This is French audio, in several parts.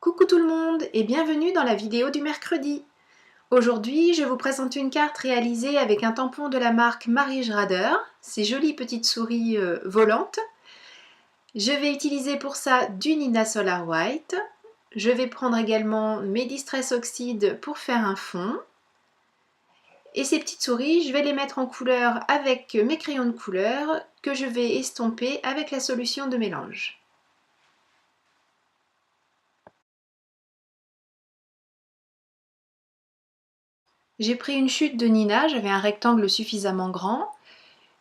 Coucou tout le monde et bienvenue dans la vidéo du mercredi. Aujourd'hui, je vous présente une carte réalisée avec un tampon de la marque Marie Rader, ces jolies petites souris volantes. Je vais utiliser pour ça du Nina Solar White. Je vais prendre également mes Distress Oxide pour faire un fond. Et ces petites souris, je vais les mettre en couleur avec mes crayons de couleur que je vais estomper avec la solution de mélange. J'ai pris une chute de Nina, j'avais un rectangle suffisamment grand.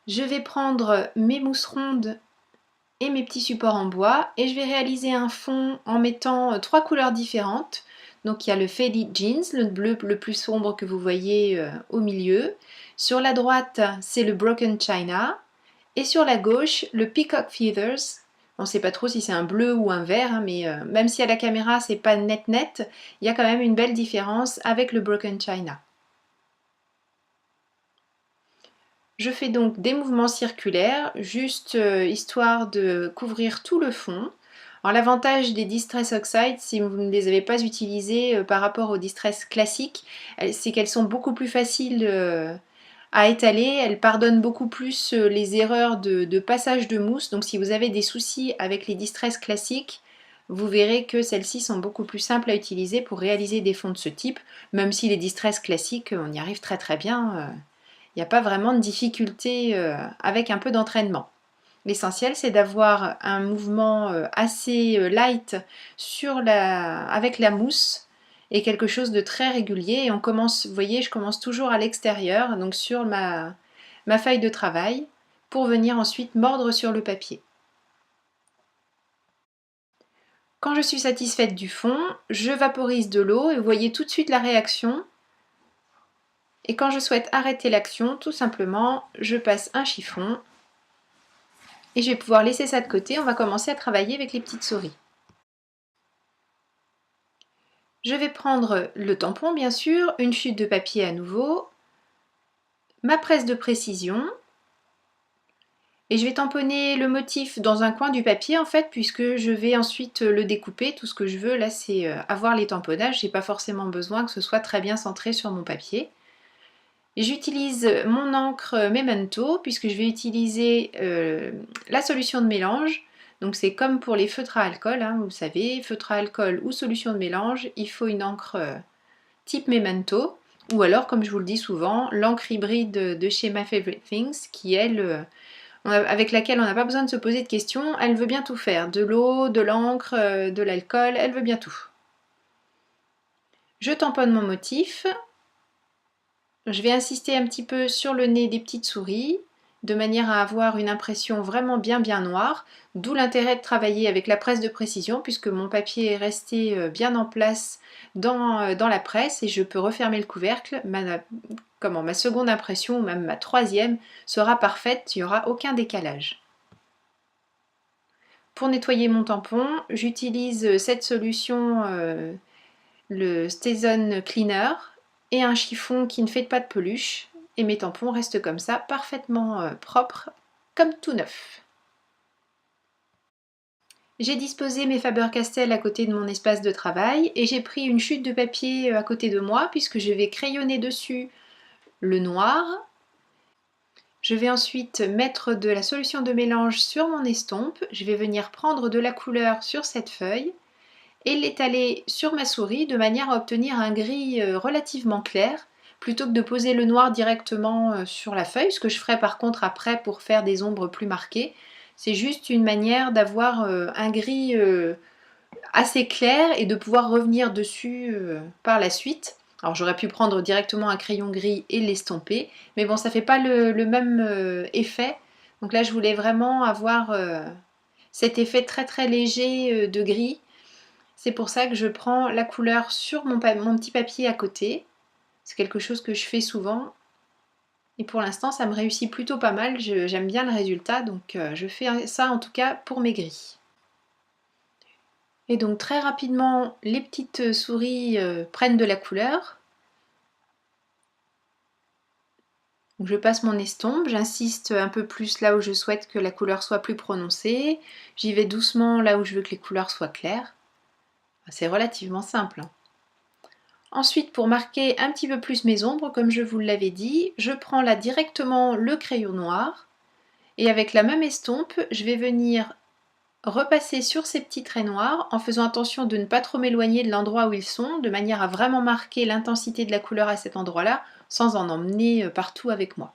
Je vais prendre mes mousses rondes et mes petits supports en bois et je vais réaliser un fond en mettant trois couleurs différentes. Donc il y a le Faded Jeans, le bleu le plus sombre que vous voyez au milieu. Sur la droite, c'est le Broken China. Et sur la gauche, le Peacock Feathers. On ne sait pas trop si c'est un bleu ou un vert, mais même si à la caméra c'est pas net, il y a quand même une belle différence avec le Broken China. Je fais donc des mouvements circulaires, juste histoire de couvrir tout le fond. Alors l'avantage des Distress Oxide, si vous ne les avez pas utilisées par rapport aux Distress classiques, c'est qu'elles sont beaucoup plus faciles à étaler, elles pardonnent beaucoup plus les erreurs de passage de mousse. Donc si vous avez des soucis avec les Distress classiques, vous verrez que celles-ci sont beaucoup plus simples à utiliser pour réaliser des fonds de ce type, même si les Distress classiques, on y arrive très bien. Il n'y a pas vraiment de difficulté avec un peu d'entraînement. L'essentiel, c'est d'avoir un mouvement assez light avec la mousse et quelque chose de très régulier. Et on commence, vous voyez, je commence toujours à l'extérieur, donc sur ma feuille de travail, pour venir ensuite mordre sur le papier. Quand je suis satisfaite du fond, je vaporise de l'eau et vous voyez tout de suite la réaction. Et quand je souhaite arrêter l'action, tout simplement, je passe un chiffon et je vais pouvoir laisser ça de côté. On va commencer à travailler avec les petites souris. Je vais prendre le tampon, bien sûr, une chute de papier à nouveau, ma presse de précision, et je vais tamponner le motif dans un coin du papier, en fait, puisque je vais ensuite le découper. Tout ce que je veux, là, c'est avoir les tamponnages. Je n'ai pas forcément besoin que ce soit très bien centré sur mon papier. J'utilise mon encre Memento puisque je vais utiliser la solution de mélange. Donc c'est comme pour les feutres à alcool, hein, vous savez, feutre à alcool ou solution de mélange, il faut une encre type Memento, ou alors, comme je vous le dis souvent, l'encre hybride de chez My Favorite Things, qui elle, avec laquelle on n'a pas besoin de se poser de questions, elle veut bien tout faire, de l'eau, de l'encre, de l'alcool, elle veut bien tout. Je tamponne mon motif. Je vais insister un petit peu sur le nez des petites souris, de manière à avoir une impression vraiment bien noire, d'où l'intérêt de travailler avec la presse de précision, puisque mon papier est resté bien en place dans la presse, et je peux refermer le couvercle. Ma seconde impression, ou même ma troisième, sera parfaite, il n'y aura aucun décalage. Pour nettoyer mon tampon, j'utilise cette solution, le STAZON Cleaner, et un chiffon qui ne fait pas de peluche, et mes tampons restent comme ça, parfaitement propres, comme tout neuf. J'ai disposé mes Faber-Castell à côté de mon espace de travail et j'ai pris une chute de papier à côté de moi puisque je vais crayonner dessus le noir. Je vais ensuite mettre de la solution de mélange sur mon estompe. Je vais venir prendre de la couleur sur cette feuille et l'étaler sur ma souris de manière à obtenir un gris relativement clair plutôt que de poser le noir directement sur la feuille, ce que je ferai par contre après pour faire des ombres plus marquées. C'est juste une manière d'avoir un gris assez clair et de pouvoir revenir dessus par la suite. Alors j'aurais pu prendre directement un crayon gris et l'estomper, mais bon, ça fait pas le même effet. Donc là, je voulais vraiment avoir cet effet très léger de gris. C'est pour ça que je prends la couleur sur mon petit papier à côté. C'est quelque chose que je fais souvent. Et pour l'instant, ça me réussit plutôt pas mal. J'aime bien le résultat, donc je fais ça en tout cas pour mes gris. Et donc très rapidement, les petites souris prennent de la couleur. Donc, je passe mon estompe, j'insiste un peu plus là où je souhaite que la couleur soit plus prononcée. J'y vais doucement là où je veux que les couleurs soient claires. C'est relativement simple. Ensuite, pour marquer un petit peu plus mes ombres, comme je vous l'avais dit, je prends là directement le crayon noir et avec la même estompe, je vais venir repasser sur ces petits traits noirs en faisant attention de ne pas trop m'éloigner de l'endroit où ils sont, de manière à vraiment marquer l'intensité de la couleur à cet endroit-là, sans en emmener partout avec moi.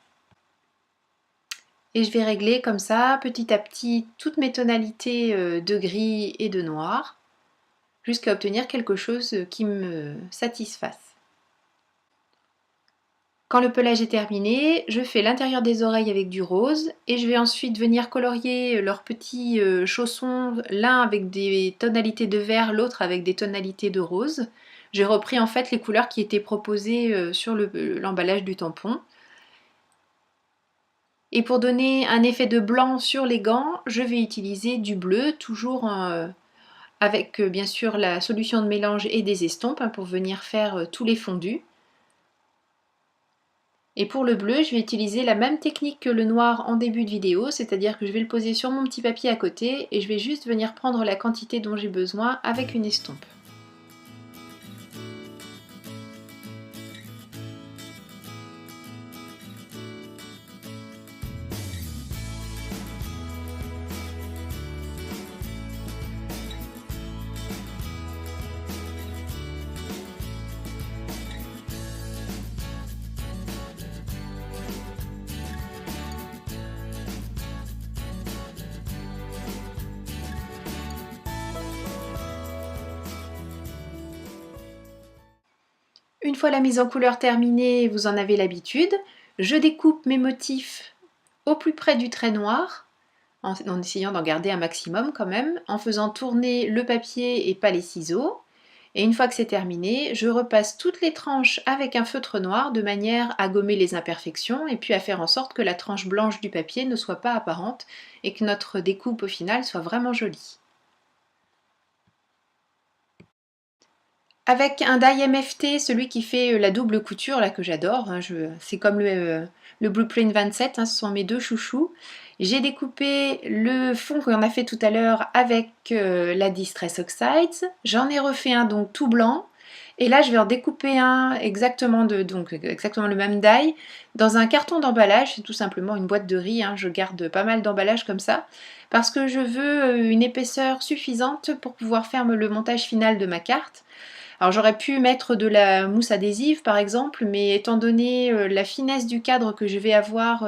Et je vais régler comme ça, petit à petit, toutes mes tonalités de gris et de noir, jusqu'à obtenir quelque chose qui me satisfasse. Quand le pelage est terminé, je fais l'intérieur des oreilles avec du rose et je vais ensuite venir colorier leurs petits chaussons, l'un avec des tonalités de vert, l'autre avec des tonalités de rose. J'ai repris en fait les couleurs qui étaient proposées sur l'emballage du tampon. Et pour donner un effet de blanc sur les gants, je vais utiliser du bleu, toujours avec bien sûr la solution de mélange et des estompes pour venir faire tous les fondus. Et pour le bleu, je vais utiliser la même technique que le noir en début de vidéo, c'est-à-dire que je vais le poser sur mon petit papier à côté et je vais juste venir prendre la quantité dont j'ai besoin avec une estompe. Une fois la mise en couleur terminée, vous en avez l'habitude, je découpe mes motifs au plus près du trait noir, en essayant d'en garder un maximum quand même, en faisant tourner le papier et pas les ciseaux. Et une fois que c'est terminé, je repasse toutes les tranches avec un feutre noir de manière à gommer les imperfections et puis à faire en sorte que la tranche blanche du papier ne soit pas apparente et que notre découpe au final soit vraiment jolie. Avec un die MFT, celui qui fait la double couture, là que j'adore, hein, c'est comme le Blueprint 27, ce sont mes deux chouchous. J'ai découpé le fond qu'on a fait tout à l'heure avec la Distress Oxides. J'en ai refait un donc tout blanc. Et là, je vais en découper un exactement le même die dans un carton d'emballage. C'est tout simplement une boîte de riz. Je garde pas mal d'emballage comme ça parce que je veux une épaisseur suffisante pour pouvoir faire le montage final de ma carte. Alors j'aurais pu mettre de la mousse adhésive par exemple, mais étant donné la finesse du cadre que je vais avoir,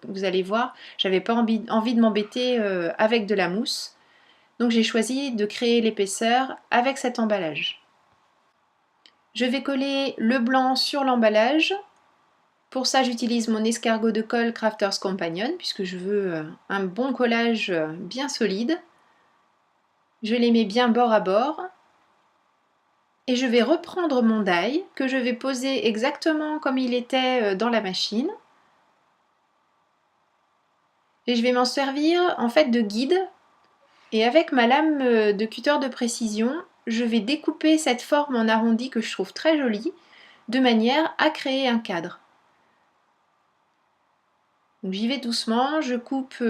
vous allez voir, j'avais pas envie de m'embêter avec de la mousse. Donc j'ai choisi de créer l'épaisseur avec cet emballage. Je vais coller le blanc sur l'emballage. Pour ça j'utilise mon escargot de colle Crafters Companion, puisque je veux un bon collage bien solide. Je les mets bien bord à bord. Et je vais reprendre mon die que je vais poser exactement comme il était dans la machine. Et je vais m'en servir en fait de guide. Et avec ma lame de cutter de précision, je vais découper cette forme en arrondi que je trouve très jolie, de manière à créer un cadre. Donc j'y vais doucement, je coupe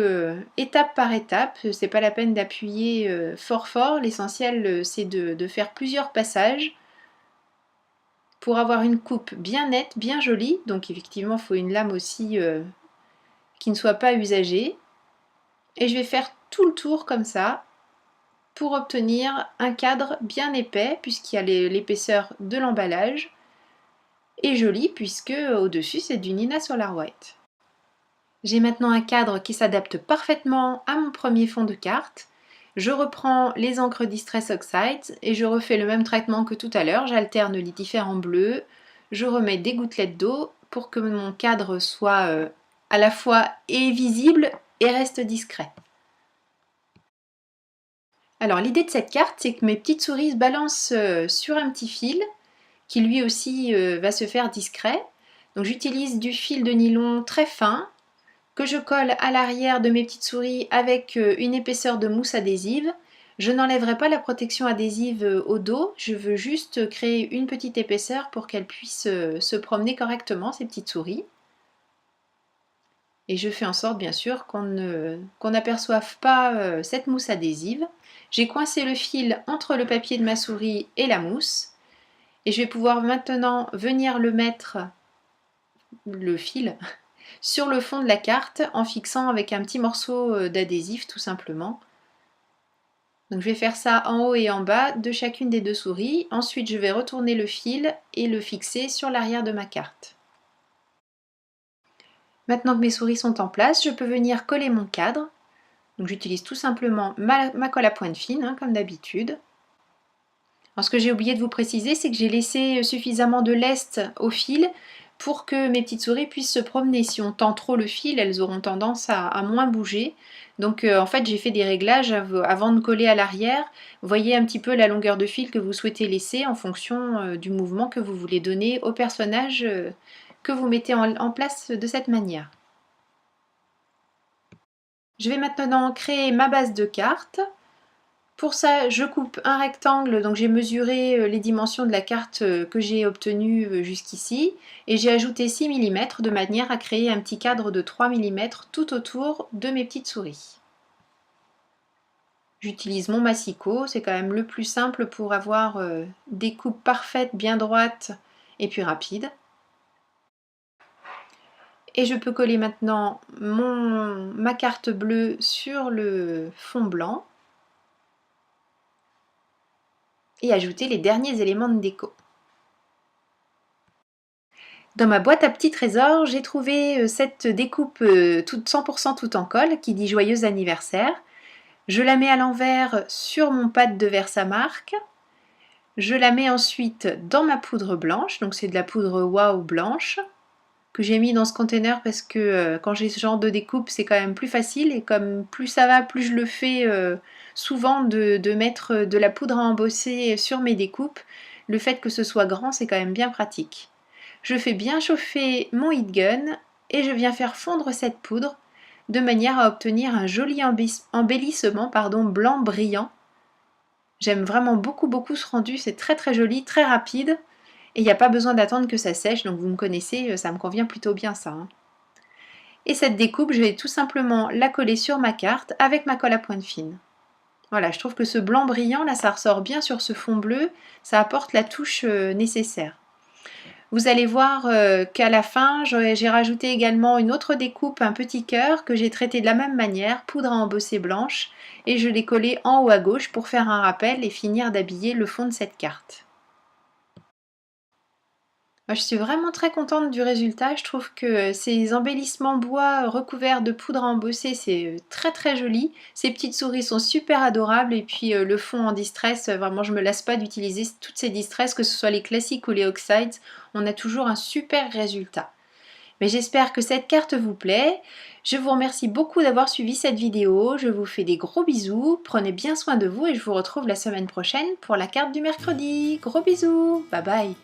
étape par étape, c'est pas la peine d'appuyer fort, l'essentiel c'est de faire plusieurs passages pour avoir une coupe bien nette, bien jolie. Donc effectivement il faut une lame aussi qui ne soit pas usagée. Et je vais faire tout le tour comme ça pour obtenir un cadre bien épais puisqu'il y a l'épaisseur de l'emballage et joli puisque au-dessus c'est du Nina Solar White. J'ai maintenant un cadre qui s'adapte parfaitement à mon premier fond de carte. Je reprends les encres Distress Oxides et je refais le même traitement que tout à l'heure. J'alterne les différents bleus, je remets des gouttelettes d'eau pour que mon cadre soit à la fois visible et reste discret. Alors l'idée de cette carte, c'est que mes petites souris se balancent sur un petit fil qui lui aussi va se faire discret. Donc j'utilise du fil de nylon très fin que je colle à l'arrière de mes petites souris avec une épaisseur de mousse adhésive. Je n'enlèverai pas la protection adhésive au dos, je veux juste créer une petite épaisseur pour qu'elles puissent se promener correctement, ces petites souris. Et je fais en sorte bien sûr qu'on n'aperçoive pas cette mousse adhésive. J'ai coincé le fil entre le papier de ma souris et la mousse. Et je vais pouvoir maintenant venir le mettre, le fil, sur le fond de la carte en fixant avec un petit morceau d'adhésif tout simplement. Donc je vais faire ça en haut et en bas de chacune des deux souris. Ensuite je vais retourner le fil et le fixer sur l'arrière de ma carte. Maintenant que mes souris sont en place, je peux venir coller mon cadre. Donc j'utilise tout simplement ma colle à pointe fine, comme d'habitude. Alors ce que j'ai oublié de vous préciser, c'est que j'ai laissé suffisamment de lest au fil pour que mes petites souris puissent se promener. Si on tend trop le fil, elles auront tendance à moins bouger. Donc en fait j'ai fait des réglages avant de coller à l'arrière. Voyez un petit peu la longueur de fil que vous souhaitez laisser en fonction du mouvement que vous voulez donner au personnage que vous mettez en place de cette manière. Je vais maintenant créer ma base de carte. Pour ça, je coupe un rectangle, donc j'ai mesuré les dimensions de la carte que j'ai obtenue jusqu'ici et j'ai ajouté 6 mm de manière à créer un petit cadre de 3 mm tout autour de mes petites souris. J'utilise mon massicot, c'est quand même le plus simple pour avoir des coupes parfaites, bien droites et puis rapides. Et je peux coller maintenant ma carte bleue sur le fond blanc et ajouter les derniers éléments de déco. Dans ma boîte à petits trésors, j'ai trouvé cette découpe 100% tout en colle qui dit joyeux anniversaire. Je la mets à l'envers sur mon pad de Versamark. Je la mets ensuite dans ma poudre blanche, donc c'est de la poudre Wow blanche que j'ai mis dans ce container parce que quand j'ai ce genre de découpe c'est quand même plus facile et comme plus ça va, plus je le fais souvent de mettre de la poudre à embosser sur mes découpes. Le fait que ce soit grand c'est quand même bien pratique. Je fais bien chauffer mon heat gun et je viens faire fondre cette poudre de manière à obtenir un joli embellissement blanc brillant. J'aime vraiment beaucoup ce rendu, c'est très joli, très rapide. Et il n'y a pas besoin d'attendre que ça sèche, donc vous me connaissez, ça me convient plutôt bien ça. Et cette découpe, je vais tout simplement la coller sur ma carte avec ma colle à pointe fine. Voilà, je trouve que ce blanc brillant, là, ça ressort bien sur ce fond bleu, ça apporte la touche nécessaire. Vous allez voir qu'à la fin, j'ai rajouté également une autre découpe, un petit cœur, que j'ai traité de la même manière, poudre à embosser blanche, et je l'ai collé en haut à gauche pour faire un rappel et finir d'habiller le fond de cette carte. Moi, je suis vraiment très contente du résultat. Je trouve que ces embellissements bois recouverts de poudre à embosser, c'est très joli. Ces petites souris sont super adorables et puis le fond en distress, vraiment je me lasse pas d'utiliser toutes ces distress, que ce soit les classiques ou les oxides, on a toujours un super résultat. Mais j'espère que cette carte vous plaît. Je vous remercie beaucoup d'avoir suivi cette vidéo. Je vous fais des gros bisous. Prenez bien soin de vous et je vous retrouve la semaine prochaine pour la carte du mercredi. Gros bisous. Bye bye.